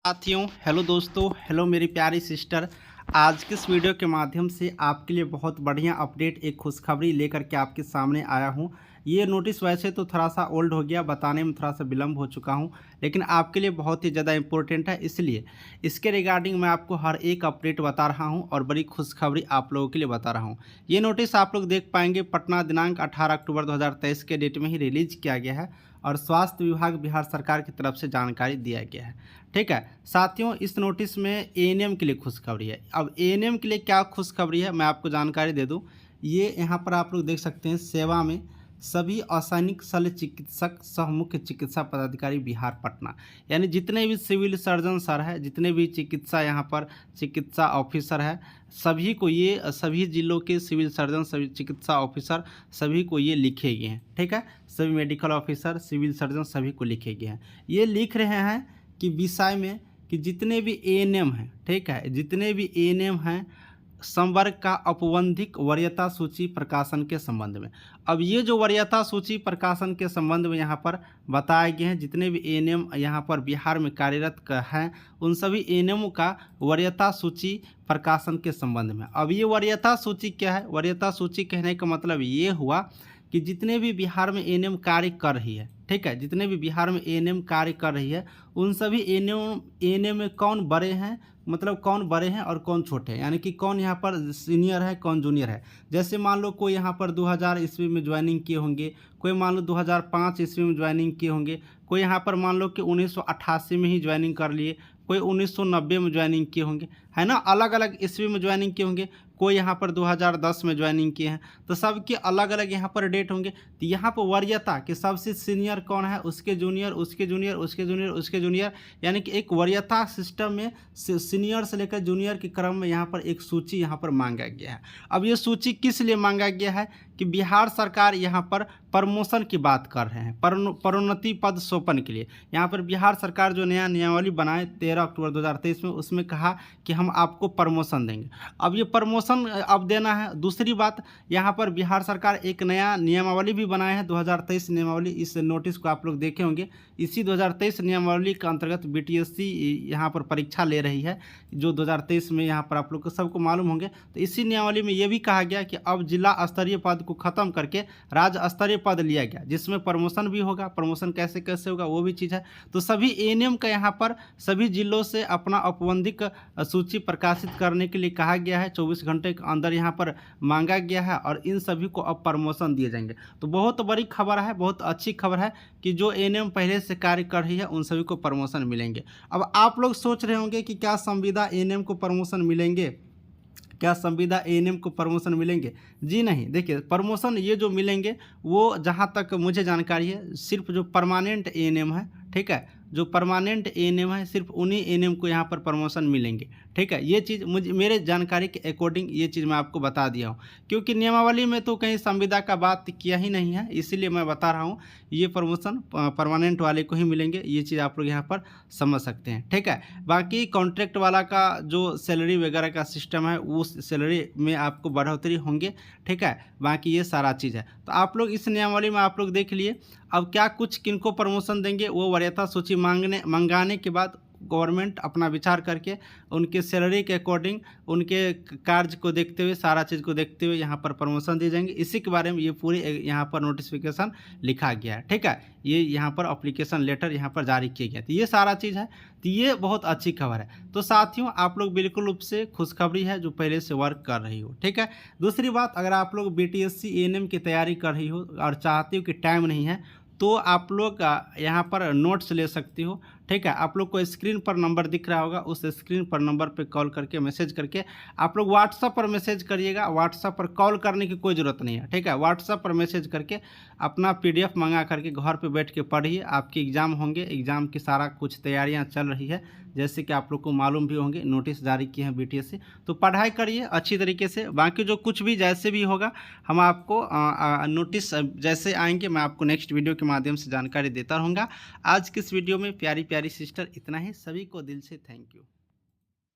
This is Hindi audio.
साथियों, हेलो दोस्तों, हेलो मेरी प्यारी सिस्टर। आज के इस वीडियो के माध्यम से आपके लिए बहुत बढ़िया अपडेट, एक खुशखबरी लेकर के आपके सामने आया हूं। ये नोटिस वैसे तो थोड़ा सा ओल्ड हो गया, बताने में थोड़ा सा विलम्ब हो चुका हूं, लेकिन आपके लिए बहुत ही ज़्यादा इम्पोर्टेंट है, इसलिए इसके रिगार्डिंग मैं आपको हर एक अपडेट बता रहा हूं और बड़ी खुशखबरी आप लोगों के लिए बता रहा हूं। ये नोटिस आप लोग देख पाएंगे, पटना दिनांक 18 अक्टूबर 2023 के डेट में ही रिलीज किया गया है और स्वास्थ्य विभाग बिहार सरकार की तरफ से जानकारी दिया गया है। ठीक है साथियों, इस नोटिस में एएनएम के लिए खुशखबरी है। अब एएनएम के लिए क्या खुशखबरी है मैं आपको जानकारी दे दूं। ये यहाँ पर आप लोग देख सकते हैं, सेवा में सभी असैनिक शल्य चिकित्सक सह मुख्य चिकित्सा पदाधिकारी बिहार पटना, यानी जितने भी सिविल सर्जन सर है, जितने भी चिकित्सा यहाँ पर चिकित्सा ऑफिसर है, सभी को ये, सभी जिलों के सिविल सर्जन, सभी चिकित्सा ऑफिसर, सभी को ये लिखे गए हैं। ठीक है, सभी मेडिकल ऑफिसर, सिविल सर्जन सभी को लिखे गए हैं। ये लिख रहे हैं कि विषय में कि जितने भी एएनएम हैं, ठीक है, जितने भी एएनएम हैं, संवर्ग का औपबंधिक वरीयता सूची प्रकाशन के संबंध में। अब ये जो वरीयता सूची प्रकाशन के संबंध में यहाँ पर बताए गए हैं, जितने भी एएनएम यहाँ पर बिहार में कार्यरत हैं, उन सभी एएनएम का वरीयता सूची प्रकाशन के संबंध में। अब ये वरीयता सूची क्या है? वरीयता सूची कहने का मतलब ये हुआ कि जितने भी बिहार में एएनएम कार्य कर रही है, ठीक है, जितने भी बिहार में एएनएम कार्य कर रही है, उन सभी एएनएम में कौन बड़े हैं, मतलब कौन बड़े हैं और कौन छोटे हैं, यानी कि कौन यहाँ पर सीनियर है, कौन जूनियर है। जैसे मान लो कोई यहाँ पर 2000 ईस्वी में ज्वाइनिंग किए होंगे, कोई मान लो 2005 ईस्वी में ज्वाइनिंग किए होंगे, कोई यहाँ पर मान लो कि 1988 में ही ज्वाइनिंग कर लिए, कोई 1990 में ज्वाइनिंग किए होंगे, है ना, अलग अलग ईस्वी में ज्वाइनिंग किए होंगे, कोई यहाँ पर 2010 में ज्वाइनिंग किए हैं, तो सबके अलग अलग यहाँ पर डेट होंगे। तो यहाँ पर वरीयता कि सबसे सीनियर कौन है, उसके जूनियर, उसके जूनियर, उसके जूनियर, उसके जूनियर, यानी कि एक वरीयता सिस्टम में सीनियर से लेकर जूनियर के क्रम में यहाँ पर एक सूची यहाँ पर मांगा गया है। अब ये सूची किस लिए मांगा गया है कि बिहार सरकार यहाँ पर प्रमोशन की बात कर रहे हैं, पदोन्नति पद सोपन के लिए। यहाँ पर बिहार सरकार जो नया नियमावली बनाए 13 अक्टूबर 2023 में, उसमें कहा कि हम आपको प्रमोशन देंगे। अब ये प्रमोशन अब देना है। दूसरी बात, यहाँ पर बिहार सरकार एक नया नियमावली भी बनाए है, 2023 नियमावली। इस नोटिस को आप लोग देखे होंगे। इसी 2023 नियमावली के अंतर्गत बीटीएससी यहाँ पर परीक्षा ले रही है, जो 2023 में यहाँ पर आप लोग को सबको मालूम होंगे। तो इसी नियमावली में ये भी कहा गया कि अब जिला स्तरीय पद को खत्म करके राज्य स्तरीय पद लिया गया, जिसमें प्रमोशन भी होगा। प्रमोशन कैसे कैसे होगा वो भी चीज़ है। तो सभी एएनएम का यहाँ पर सभी जिलों से अपना औपबंधिक सूची प्रकाशित करने के लिए कहा गया है, 24 घंटे के अंदर यहाँ पर मांगा गया है, और इन सभी को अब प्रमोशन दिए जाएंगे। तो बहुत बड़ी खबर है, बहुत अच्छी खबर है कि जो एएनएम पहले से कार्य कर रही है उन सभी को प्रमोशन मिलेंगे। अब आप लोग सोच रहे होंगे कि क्या संविदा एएनएम को प्रमोशन मिलेंगे, क्या संविदा एएनएम को प्रमोशन मिलेंगे? जी नहीं। देखिए, प्रमोशन ये जो मिलेंगे वो जहाँ तक मुझे जानकारी है, सिर्फ जो परमानेंट एएनएम है, ठीक है, जो परमानेंट एएनएम है, सिर्फ उन्हीं एएनएम को यहाँ पर प्रमोशन मिलेंगे। ठीक है, ये चीज़ मुझे, मेरे जानकारी के अकॉर्डिंग ये चीज़ मैं आपको बता दिया हूँ, क्योंकि नियमावली में तो कहीं संविदा का बात किया ही नहीं है, इसीलिए मैं बता रहा हूँ। ये प्रमोशन परमानेंट वाले को ही मिलेंगे, ये चीज़ आप लोग यहाँ पर समझ सकते हैं। ठीक है, बाकी कॉन्ट्रैक्ट वाला का जो सैलरी वगैरह का सिस्टम है, उस सैलरी में आपको बढ़ोतरी होंगे। ठीक है, बाकी ये सारा चीज़ है। तो आप लोग इस नियमावली में आप लोग देख लिए। अब क्या कुछ किनको प्रमोशन देंगे, वो वरीयता सूची मंगाने के बाद गवर्नमेंट अपना विचार करके उनके सैलरी के अकॉर्डिंग, उनके कार्य को देखते हुए, सारा चीज़ को देखते हुए यहाँ पर प्रमोशन दिए जाएंगे। इसी के बारे में ये पूरी यहाँ पर नोटिफिकेशन लिखा गया है। ठीक है, ये यहाँ पर एप्लीकेशन लेटर यहाँ पर जारी किए गए। तो ये सारा चीज़ है, तो ये बहुत अच्छी खबर है। तो साथियों, आप लोग बिल्कुल रूप से खुशखबरी है जो पहले से वर्क कर रही हो। ठीक है, दूसरी बात, अगर आप लोग बीटीएससी एएनएम की तैयारी कर रही हो और चाहते हो कि टाइम नहीं है, तो आप लोग यहाँ पर नोट्स ले सकती हो। ठीक है, आप लोग को स्क्रीन पर नंबर दिख रहा होगा, उस स्क्रीन पर नंबर पे कॉल करके मैसेज करके आप लोग व्हाट्सएप पर मैसेज करिएगा। व्हाट्सएप पर कॉल करने की कोई ज़रूरत नहीं है। ठीक है, व्हाट्सएप पर मैसेज करके अपना पीडीएफ मंगा करके घर पे बैठ के पढ़िए। आपके एग्ज़ाम होंगे, एग्ज़ाम की सारा कुछ तैयारियां चल रही है, जैसे कि आप लोग को मालूम भी होंगे, नोटिस जारी किए हैं बीटीएससी। तो पढ़ाई करिए अच्छी तरीके से। बाकी जो कुछ भी जैसे भी होगा, हम आपको नोटिस जैसे आएंगे मैं आपको नेक्स्ट वीडियो के माध्यम से जानकारी देता रहूँगा। आज की इस वीडियो में प्यारी प्यारी सिस्टर इतना ही। सभी को दिल से थैंक यू।